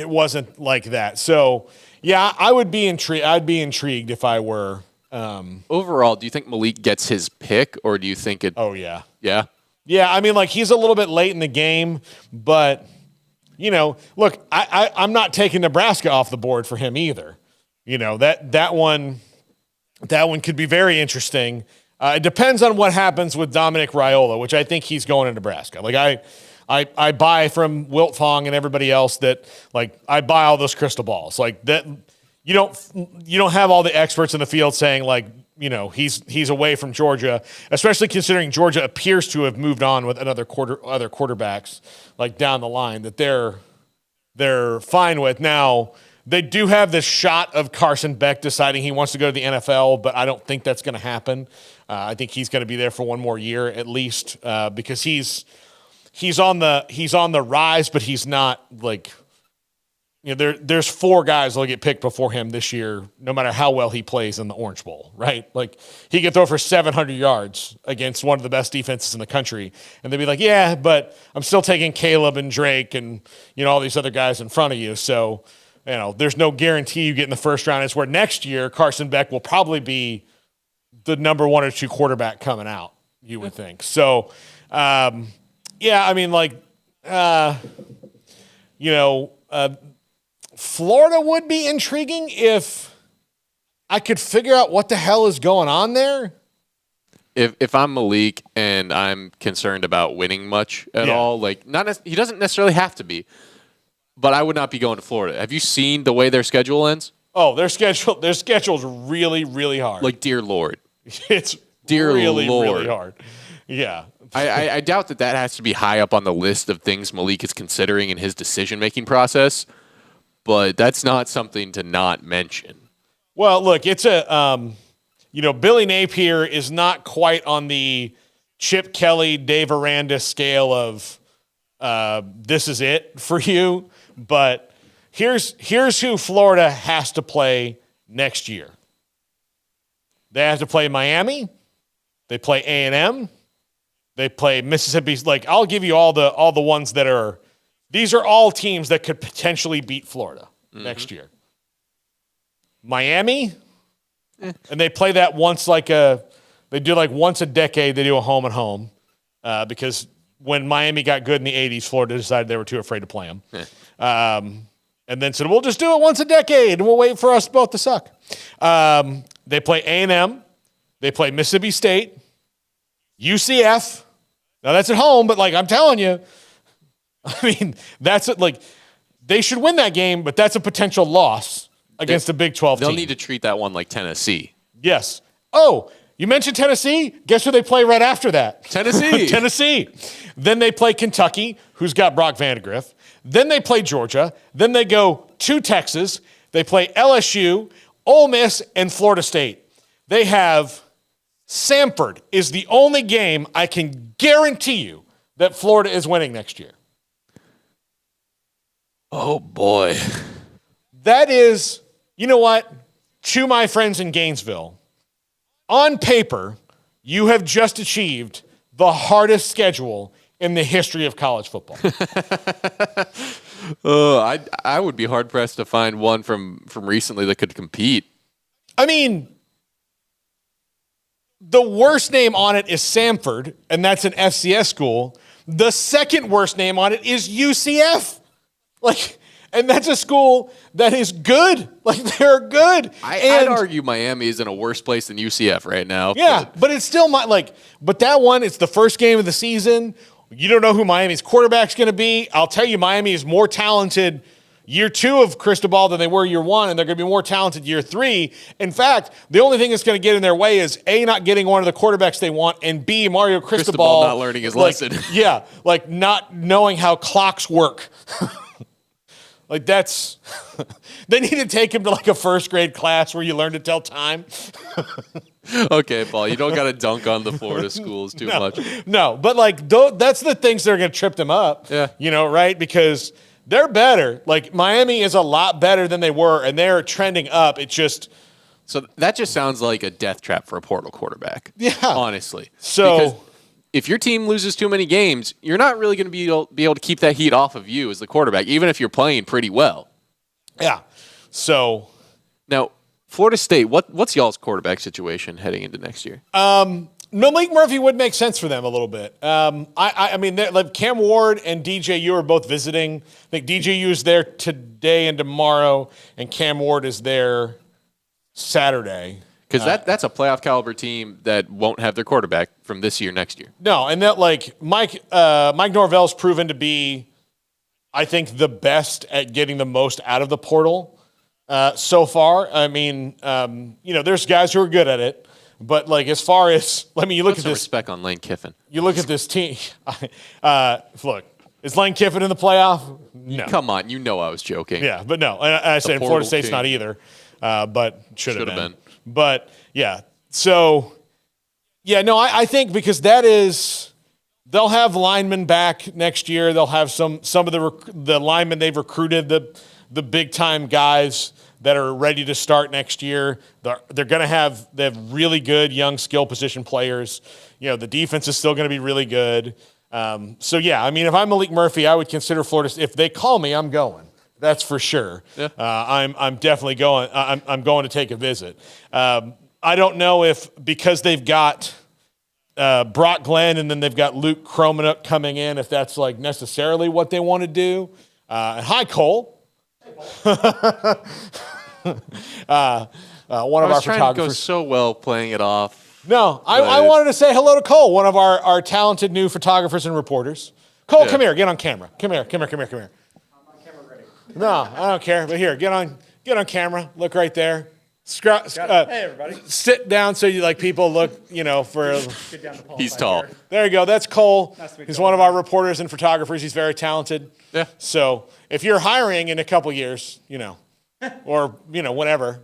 wasn't like that. So, yeah, I would be intrigued. I'd be intrigued if I were. Overall, do you think Maalik gets his pick, or do you think it? Oh yeah. Yeah. Yeah, I mean, he's a little bit late in the game, but look, I'm not taking Nebraska off the board for him either. That one could be very interesting. It depends on what happens with Dominic Raiola, which I think he's going to Nebraska. I buy from Wilt Fong and everybody else that I buy all those crystal balls. That you don't have all the experts in the field saying he's away from Georgia, especially considering Georgia appears to have moved on with other quarterbacks down the line that they're fine with. Now, they do have this shot of Carson Beck deciding he wants to go to the NFL, but I don't think that's going to happen. I think he's going to be there for one more year at least because he's on the rise, but he's not there's 4 guys that'll get picked before him this year, no matter how well he plays in the Orange Bowl, right? He could throw for 700 yards against one of the best defenses in the country, and they'd be like, yeah, but I'm still taking Caleb and Drake and all these other guys in front of you, so there's no guarantee you get in the first round. It's where next year Carson Beck will probably be the number 1 or 2 quarterback coming out, you would think. So, yeah, I mean, Florida would be intriguing if I could figure out what the hell is going on there. If I'm Maalik and I'm concerned about winning much at all, like he doesn't necessarily have to be, but I would not be going to Florida. Have you seen the way their schedule ends? Oh, their schedule's really, really hard. Like, dear Lord. It's dear really, Lord. really hard. Yeah. I doubt that has to be high up on the list of things Maalik is considering in his decision-making process, but that's not something to not mention. Well, look, it's Billy Napier is not quite on the Chip Kelly, Dave Aranda scale of this is it for you, but here's who Florida has to play next year. They have to play Miami. They play A&M. They play Mississippi. Like, I'll give you all the ones that are. These are all teams that could potentially beat Florida next year. Miami, and they play that once they do like once a decade. They do a home and home because when Miami got good in the 80s, Florida decided they were too afraid to play them. And then said, we'll just do it once a decade and we'll wait for us both to suck. They play A&M. They play Mississippi State, UCF. Now that's at home, but like I'm telling you, I mean, that's it. Like they should win that game, but that's a potential loss against a Big 12 team. They'll need to treat that one like Tennessee. Yes. Oh, you mentioned Tennessee. Guess who they play right after that? Tennessee. Tennessee. Then they play Kentucky, who's got Brock Vandegrift. Then they play Georgia. Then they go to Texas. They play LSU, Ole Miss, and Florida State. They have Samford is the only game I can guarantee you that Florida is winning next year. Oh, boy. That is, you know what? To my friends in Gainesville, on paper, you have just achieved the hardest schedule in the history of college football. I would be hard-pressed to find one from recently that could compete. I mean, the worst name on it is Samford, and that's an FCS school. The second worst name on it is UCF. And that's a school that is good. Like, they're good. I'd argue Miami is in a worse place than UCF right now. Yeah, but it's still but that one, it's the first game of the season. You don't know who Miami's quarterback's going to be. I'll tell you, Miami is more talented year 2 of Cristobal than they were year 1, and they're going to be more talented year 3. In fact, the only thing that's going to get in their way is A, not getting one of the quarterbacks they want, and B, Mario Cristobal not learning his lesson. Yeah, not knowing how clocks work. That's they need to take him to a first grade class where you learn to tell time. Okay, Paul, you don't got to dunk on the Florida schools too much. No, but that's the things that are going to trip them up. Yeah. Right? Because they're better. Miami is a lot better than they were, and they're trending up. So that just sounds like a death trap for a portal quarterback. Yeah. Honestly. So because if your team loses too many games, you're not really going to be able to keep that heat off of you as the quarterback, even if you're playing pretty well. Yeah. So now, Florida State, what's y'all's quarterback situation heading into next year? Maalik Murphy would make sense for them a little bit. I mean, Cam Ward and DJU are both visiting. I think DJU is there today and tomorrow, and Cam Ward is there Saturday. Because that's a playoff caliber team that won't have their quarterback from this year next year. No, and that Mike Norvell's proven to be, I think, the best at getting the most out of the portal so far. I mean, there's guys who are good at it, but as far as you look at this respect on Lane Kiffin. You look at this team. Look, is Lane Kiffin in the playoff? No. Come on, I was joking. Yeah, but no, and I said Florida State's not either, but should have been. But yeah, so yeah, no, I think because they'll have linemen back next year. They'll have some of the linemen they've recruited, the big time guys that are ready to start next year. They're going to have really good young skill position players. The defense is still going to be really good. So yeah, I mean, if I'm Maalik Murphy, I would consider Florida. If they call me, I'm going. That's for sure. Yeah. I'm definitely going. I'm going to take a visit. I don't know if because they've got Brock Glenn, and then they've got Luke Kromenuk coming in if that's like necessarily what they want to do. Hi, Cole. One of I our was trying to go photographers. so well playing it off. No, I wanted to say hello to Cole, one of our talented new photographers and reporters. Cole, come here. Get on camera. Come here. I'm on camera ready. No, I don't care. But here, get on camera. Look right there. Hey, everybody. Sit down so you people look, for. Get down to Paul's He's side tall. here. There you go. That's Cole. Nice to meet He's you. one of our reporters and photographers. He's very talented. Yeah. So if you're hiring in a couple years, or whenever,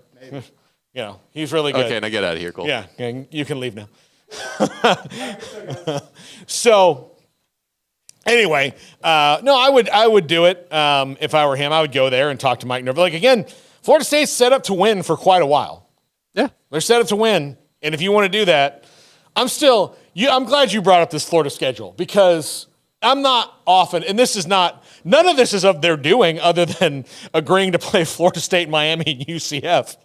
he's really good. Okay, now get out of here, Cole. Yeah, and you can leave now. So, anyway, no, I would do it if I were him. I would go there and talk to Mike Nerva. Again, Florida State's set up to win for quite a while. Yeah. They're set up to win, and if you want to do that, I'm glad you brought up this Florida schedule because I'm not often, and none of this is of their doing other than agreeing to play Florida State, Miami, and UCF.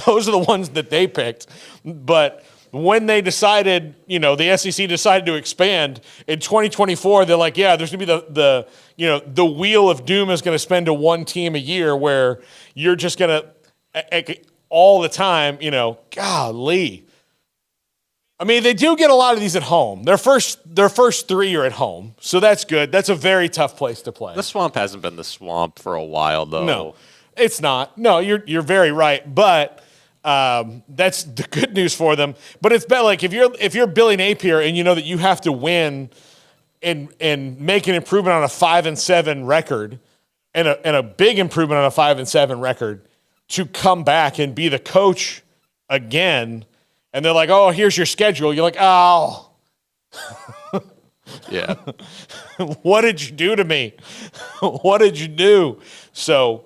Those are the ones that they picked. But when they decided, the SEC decided to expand in 2024, they're like, yeah, there's going to be the wheel of doom is going to spend to one team a year where you're just going to all the time, golly. I mean, they do get a lot of these at home. Their first 3 are at home, so that's good. That's a very tough place to play. The Swamp hasn't been the Swamp for a while, though. No, it's not. No, you're very right, but that's the good news for them. But it's better if you're Billy Napier and you know that you have to win and make an improvement on a 5-7 record and a big improvement on a 5-7 record to come back and be the coach again. And they're like, oh, here's your schedule. You're like, oh. Yeah. What did you do to me? What did you do? So,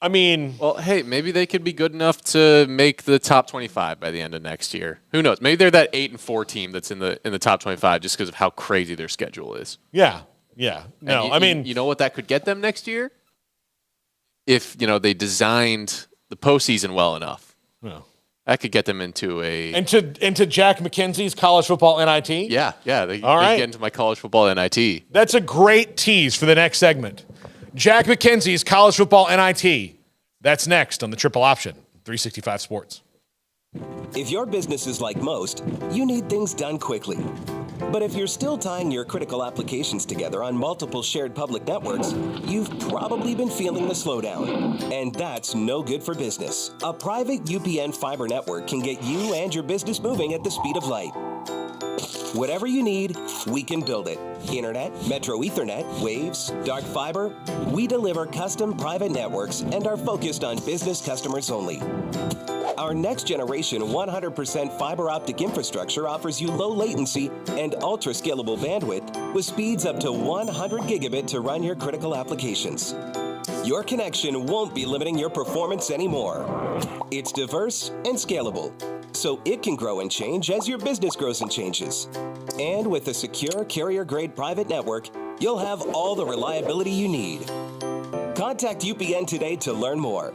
I mean. Well, hey, maybe they could be good enough to make the top 25 by the end of next year. Who knows? Maybe they're that 8-4 team that's in the top 25 just because of how crazy their schedule is. Yeah. No, I mean. You know what that could get them next year? If, they designed the postseason well enough. No. That could get them into into Jack Mackenzie's college football NIT? Yeah. They right. get into my college football NIT. That's a great tease for the next segment. Jack Mackenzie's college football NIT. That's next on the Triple Option, 365 Sports. If your business is like most, you need things done quickly. But if you're still tying your critical applications together on multiple shared public networks, you've probably been feeling the slowdown. And that's no good for business. A private UPN fiber network can get you and your business moving at the speed of light. Whatever you need, we can build it. Internet, Metro Ethernet, Waves, dark fiber. We deliver custom private networks and are focused on business customers only. Our next generation 100% fiber optic infrastructure offers you low latency and ultra scalable bandwidth with speeds up to 100 gigabit to run your critical applications. Your connection won't be limiting your performance anymore. It's diverse and scalable, so it can grow and change as your business grows and changes. And with a secure carrier-grade private network, you'll have all the reliability you need. Contact UPN today to learn more.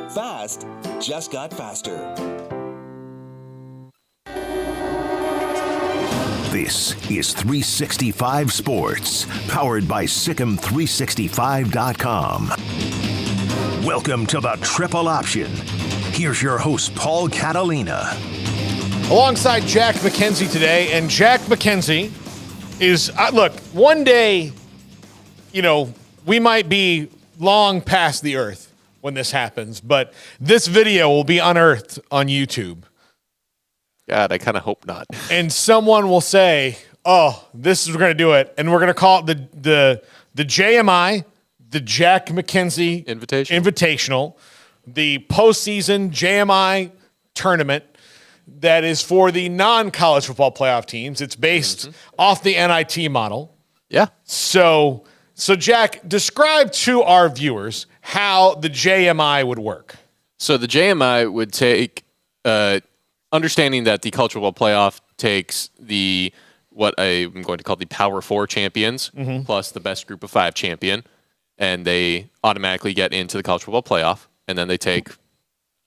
Fast just got faster. This is 365 Sports, powered by Sikkim365.com. Welcome to the Triple Option. Here's your host, Paul Catalina. Alongside Jack Mackenzie today, and Jack Mackenzie is, look, one day, we might be long past the earth when this happens, but this video will be unearthed on YouTube. God, I kind of hope not. And someone will say, oh, this is, we're going to do it. And we're going to call it the JMI, the Jack Mackenzie Invitational, the postseason JMI tournament that is for the non-college football playoff teams. It's based off the NIT model. Yeah. So Jack, describe to our viewers how the JMI would work. So the JMI would take, understanding that the college football playoff takes what I'm going to call the Power 4 champions plus the best group of 5 champion, and they automatically get into the college football playoff, and then they take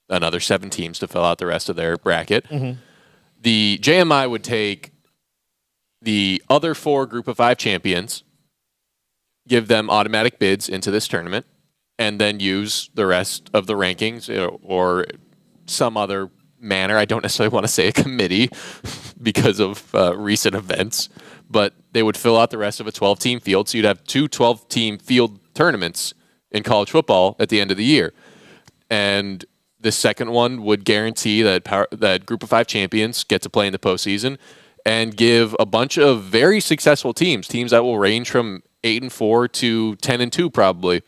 another 7 teams to fill out the rest of their bracket. The JMI would take the other 4 Group of 5 champions, give them automatic bids into this tournament, and then use the rest of the rankings or some other manner. I don't necessarily want to say a committee because of recent events, but they would fill out the rest of a 12-team field. So you'd have 2 12-team field tournaments in college football at the end of the year. And the second one would guarantee that Group of 5 champions get to play in the postseason and give a bunch of very successful teams that will range from 8-4 to 10-2 probably,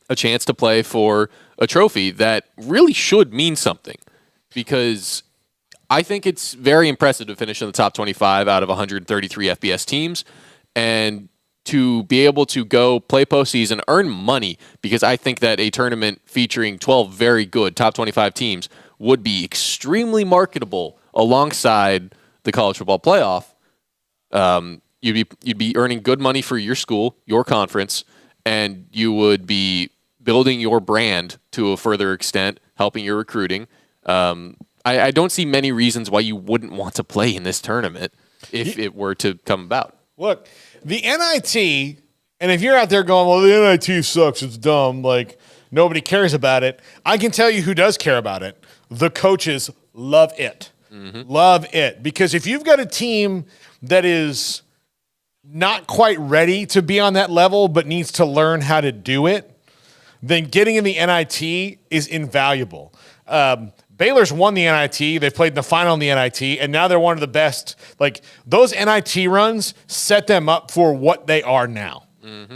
a chance to play for a trophy that really should mean something. Because I think it's very impressive to finish in the top 25 out of 133 FBS teams, and to be able to go play postseason, earn money, because I think that a tournament featuring 12 very good top 25 teams would be extremely marketable alongside the college football playoff. You'd be earning good money for your school, your conference, and you would be building your brand to a further extent, helping your recruiting. I don't see many reasons why you wouldn't want to play in this tournament if it were to come about. Look, the NIT, and if you're out there going, well, the NIT sucks, it's dumb, like nobody cares about it, I can tell you who does care about it. The coaches love it. Mm-hmm. Love it. Because if you've got a team that is not quite ready to be on that level but needs to learn how to do it, then getting in the NIT is invaluable. Baylor's won the NIT. They've played in the final in the NIT, and now they're one of the best. Like, those NIT runs set them up for what they are now,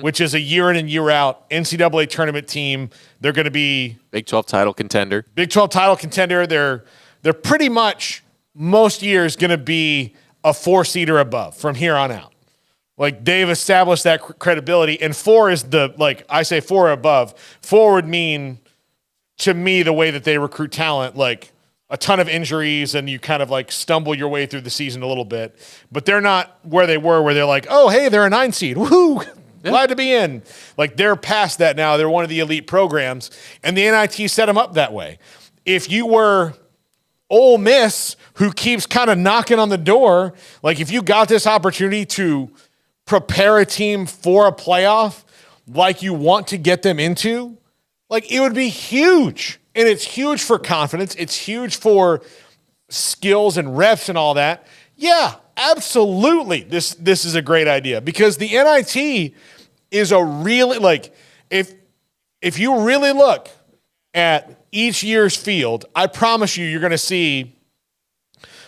which is a year in and year out NCAA tournament team. They're going to be Big 12 title contender. Big 12 title contender. They're pretty much most years going to be a 4 seed or above from here on out. Like, they've established that credibility, and 4 is I say 4 or above. 4 would mean, to me, the way that they recruit talent, like a ton of injuries and you kind of like stumble your way through the season a little bit. But they're not where they were, where they're like, oh, hey, they're a 9 seed. Woohoo! Glad to be in. Like, they're past that now. They're one of the elite programs. And the NIT set them up that way. If you were Ole Miss, who keeps kind of knocking on the door, like if you got this opportunity to prepare a team for a playoff like you want to get them into, like, it would be huge. And it's huge for confidence. It's huge for skills and reps and all that. Yeah, absolutely. This is a great idea, because the NIT is a really, like, if you really look at each year's field, I promise you're going to see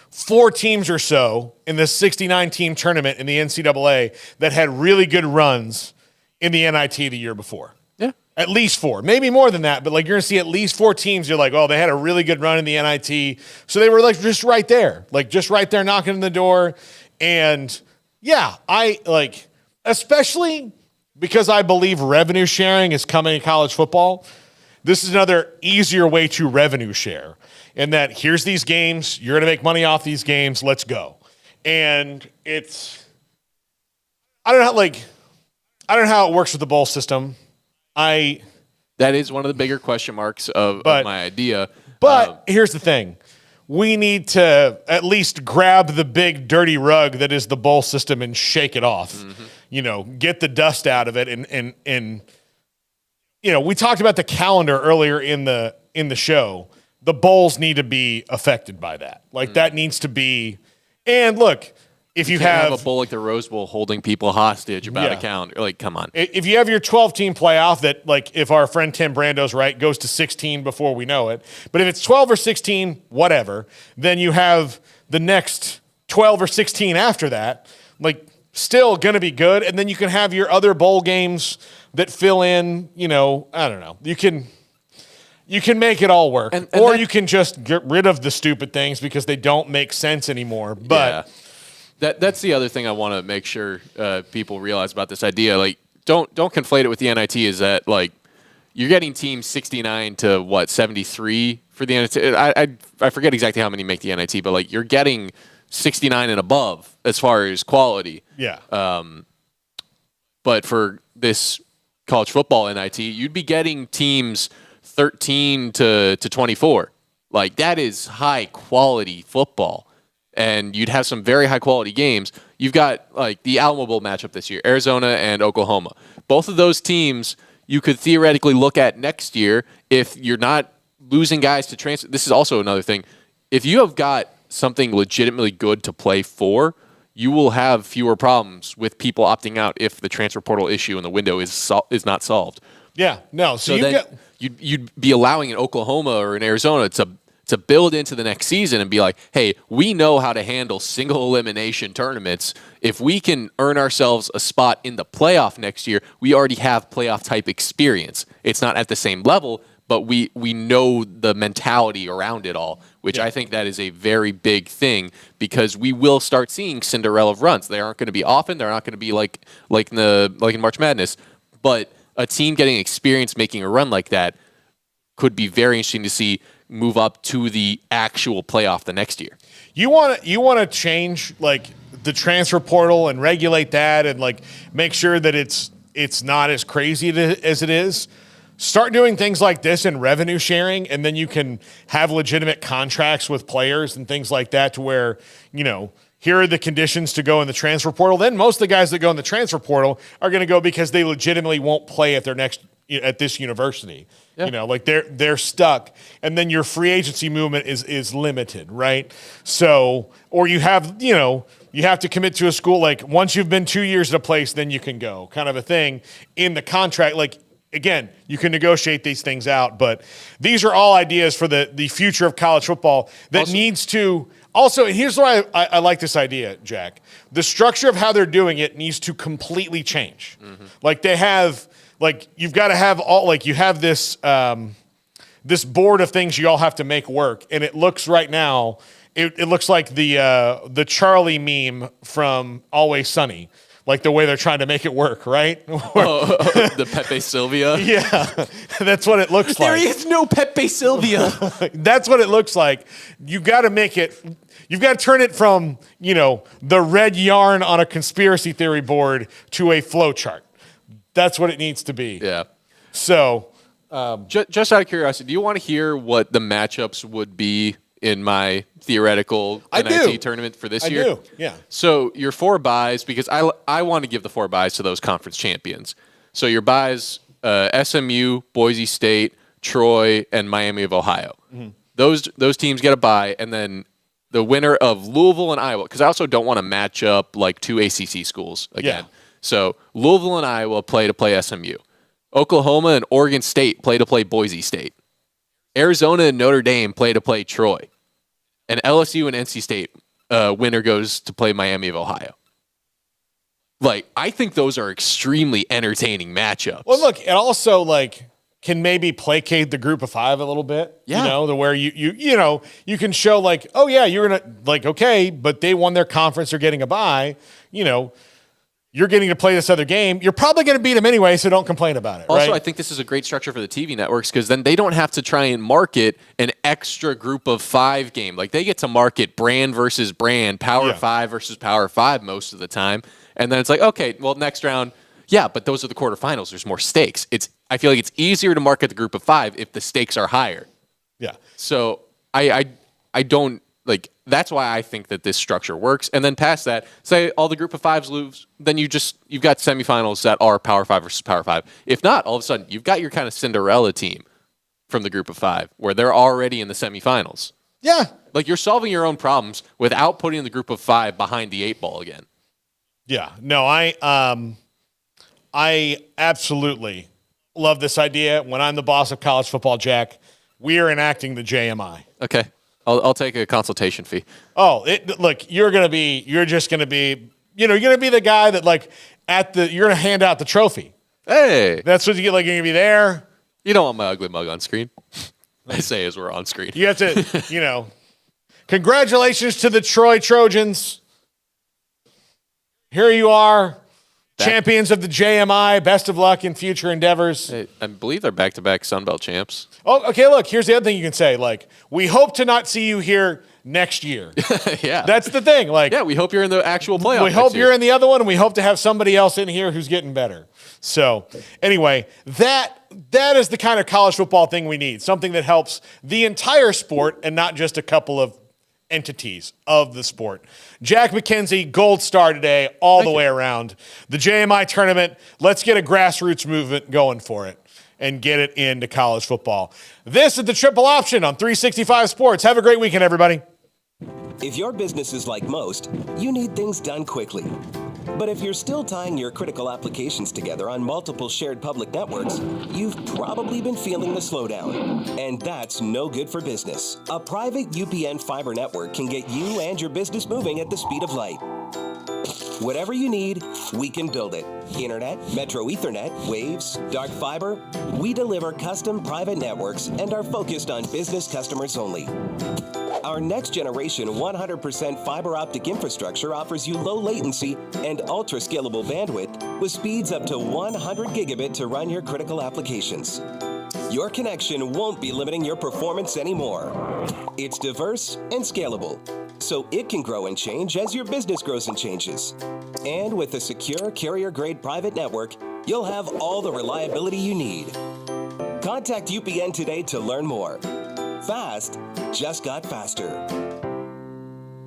4 teams or so in the 69-team tournament in the NCAA that had really good runs in the NIT the year before. At least 4, maybe more than that, but like, you're going to see at least 4 teams. You're like, oh, they had a really good run in the NIT. So they were like just right there knocking on the door. And yeah, I like, especially because I believe revenue sharing is coming in college football. This is another easier way to revenue share, in that here's these games. You're going to make money off these games. Let's go. And I don't know how it works with the bowl system. That is one of the bigger question marks of my idea. But here's the thing. We need to at least grab the big dirty rug that is the bowl system and shake it off. Mm-hmm. Get the dust out of it. And we talked about the calendar earlier in the show. The bowls need to be affected by that. Like, that needs to be. And look, if you have a bowl like the Rose Bowl holding people hostage about a calendar, like, come on. If you have your 12-team playoff that, like, if our friend Tim Brando's right, goes to 16 before we know it. But if it's 12 or 16, whatever, then you have the next 12 or 16 after that, like, still going to be good. And then you can have your other bowl games that fill in, I don't know. You can make it all work. Or you can just get rid of the stupid things because they don't make sense anymore. But yeah. That's the other thing I want to make sure people realize about this idea. Like, don't conflate it with the NIT. Is that, like, you're getting teams 69 to 73 for the NIT. I forget exactly how many make the NIT, but like, you're getting 69 and above as far as quality. Yeah. But for this college football NIT, you'd be getting teams 13 to 24. Like, that is high quality football. and you'd have some very high quality games. You've got like the Alamo Bowl matchup this year, Arizona and Oklahoma. Both of those teams you could theoretically look at next year if you're not losing guys to transfer. This is also another thing. If you have got something legitimately good to play for, you will have fewer problems with people opting out if the transfer portal issue in the window is not solved. Yeah, no. So then you'd be allowing an Oklahoma or an Arizona to build into the next season and be like, hey, we know how to handle single elimination tournaments. If we can earn ourselves a spot in the playoff next year, we already have playoff type experience. It's not at the same level, but we know the mentality around it all, which I think that is a very big thing because we will start seeing Cinderella runs. They aren't going to be often. They're not going to be like in March Madness, but a team getting experience making a run like that could be very interesting to see move up to the actual playoff the next year. You want to change like the transfer portal and regulate that and like make sure that it's not as crazy as it is. Start doing things like this and revenue sharing, and then you can have legitimate contracts with players and things like that to where, here are the conditions to go in the transfer portal. Then most of the guys that go in the transfer portal are going to go because they legitimately won't play at at this university. Yeah. Like they're stuck, and then your free agency movement is limited, right? So, or you have to commit to a school, like once you've been 2 years at a place, then you can go, kind of a thing in the contract. Like, again, you can negotiate these things out, but these are all ideas for the future of college football that needs to. Also, here's why I like this idea, Jack. The structure of how they're doing it needs to completely change. Mm-hmm. Like they have, like you've got to have all, like you have this this board of things you all have to make work, and it looks right now, it looks like the Charlie meme from Always Sunny. Like the way they're trying to make it work, right? The Pepe Sylvia. Yeah, that's what it looks like. There is no Pepe Sylvia. That's what it looks like. You got to make it. You've got to turn it from the red yarn on a conspiracy theory board to a flow chart. That's what it needs to be. Yeah. So, just out of curiosity, do you want to hear what the matchups would be in my theoretical NIT tournament for this year? I do, yeah. So your 4 buys, because I want to give the 4 buys to those conference champions. So your buys, SMU, Boise State, Troy, and Miami of Ohio. Mm-hmm. Those teams get a bye, and then the winner of Louisville and Iowa, because I also don't want to match up like 2 ACC schools again. Yeah. So Louisville and Iowa play to play SMU. Oklahoma and Oregon State play to play Boise State. Arizona and Notre Dame play to play Troy. And LSU and NC State winner goes to play Miami of Ohio. Like, I think those are extremely entertaining matchups. Well, look, it also like can maybe placate the group of 5 a little bit. Yeah. To where you can show like, oh yeah, you're gonna like okay, but they won their conference, they're getting a bye. You're getting to play this other game. You're probably going to beat them anyway, so don't complain about it. Also, right? I think this is a great structure for the TV networks because then they don't have to try and market an extra group of 5 game. Like they get to market brand versus brand, Power 5 versus Power 5 most of the time. And then it's like, okay, well, next round, yeah, but those are the quarterfinals. There's more stakes. I feel like it's easier to market the group of 5 if the stakes are higher. Yeah. So I don't like. That's why I think that this structure works. And then past that, say all the group of 5s lose, then you've got semifinals that are Power 5 versus Power 5. If not, all of a sudden you've got your kind of Cinderella team from the group of 5 where they're already in the semifinals. Yeah. Like you're solving your own problems without putting the group of 5 behind the 8 ball again. Yeah. No, I absolutely love this idea. When I'm the boss of college football, Jack, we are enacting the JMI. Okay. I'll take a consultation fee. Oh, look, you're going to be the guy that like you're going to hand out the trophy. Hey. That's what you get. Like you're going to be there. You don't want my ugly mug on screen. I say as we're on screen. You have to, congratulations to the Troy Trojans. Here you are. Champions of the JMI. Best of luck in future endeavors. Hey, I believe they're back-to-back Sun Belt champs. Oh, okay, look, here's the other thing you can say. Like, we hope to not see you here next year. Yeah. That's the thing. Like, yeah, we hope you're in the actual playoff. We hope you're in the other one, and we hope to have somebody else in here who's getting better. So, anyway, that is the kind of college football thing we need. Something that helps the entire sport and not just a couple of entities of the sport. Jack Mackenzie, gold star today, all the way around. The JMI tournament, let's get a grassroots movement going for it and get it into college football. This is the Triple Option on 365 Sports. Have a great weekend, everybody. If your business is like most, you need things done quickly. But if you're still tying your critical applications together on multiple shared public networks, you've probably been feeling the slowdown. And that's no good for business. A private UPN fiber network can get you and your business moving at the speed of light. Whatever you need, we can build it. Internet, Metro Ethernet, Waves, dark fiber. We deliver custom private networks and are focused on business customers only. Our next generation 100% fiber optic infrastructure offers you low latency and ultra scalable bandwidth with speeds up to 100 gigabit to run your critical applications. Your connection won't be limiting your performance anymore. It's diverse and scalable, so it can grow and change as your business grows and changes. And with a secure carrier-grade private network, you'll have all the reliability you need. Contact UPN today to learn more. Fast just got faster.